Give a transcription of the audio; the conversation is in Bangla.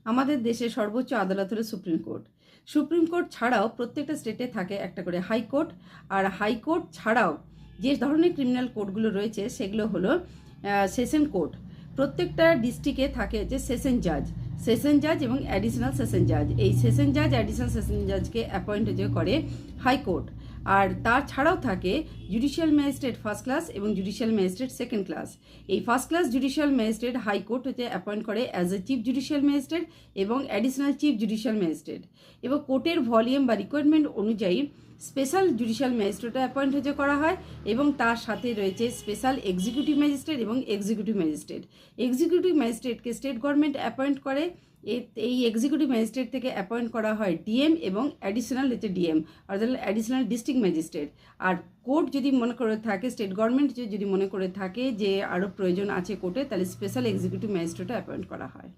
আমাদের দেশের সর্বোচ্চ আদালত হলো সুপ্রিম কোর্ট। সুপ্রিম কোর্ট ছাড়াও প্রত্যেকটা স্টেটে থাকে একটা করে হাইকোর্ট। আর হাইকোর্ট ছাড়াও যে ধরনের ক্রিমিনাল কোর্টগুলো রয়েছে সেগুলো হলো সেশন কোর্ট। প্রত্যেকটা ডিস্ট্রিক্টে থাকে হচ্ছে সেশন জাজ এবং অ্যাডিশনাল সেশন জাজ। এই সেশন জাজ অ্যাডিশনাল সেশন জাজকে অ্যাপয়েন্ট করে হাইকোর্ট। আর তাছাড়াও থাকে জুডিশিয়াল ম্যাজিস্ট্রেট ফার্স্ট ক্লাস এবং জুডিশিয়াল ম্যাজিস্ট্রেট সেকেন্ড ক্লাস। এই first class judicial magistrate high court হতে অ্যাপয়েন্ট করে as a chief judicial magistrate এবং অ্যাডিশনাল চিফ জুডিশিয়াল ম্যাজিস্ট্রেট। এবং কোর্টের ভলিউম বা রিকোয়ারমেন্ট অনুযায়ী স্পেশাল জুডিশিয়াল ম্যাজিস্ট্রেটও অ্যাপয়েন্ট করা হয় এবং তার সাথে রয়েছে স্পেশাল এক্সিকিউটিভ ম্যাজিস্ট্রেট এবং এক্সিকিউটিভ ম্যাজিস্ট্রেট। এক্সিকিউটিভ ম্যাজিস্ট্রেটকে স্টেট গভর্নমেন্ট অ্যাপয়েন্ট করে। এই এক্সিকিউটিভ ম্যাজিস্ট্রেট থেকে অ্যাপয়েন্ট করা হয় ডিএম এবং অ্যাডিশনাল হচ্ছে ডিএম অর্থাৎ অ্যাডিশনাল ডিস্ট্রিক্ট ম্যাজিস্ট্রেট। আর কোর্ট যদি মনে করে থাকে, স্টেট গভর্নমেন্ট যদি মনে করে থাকে যে আরও প্রয়োজন আছে কোর্টে, তাহলে স্পেশাল এক্সিকিউটিভ ম্যাজিস্ট্রেটও অ্যাপয়েন্ট করা হয়।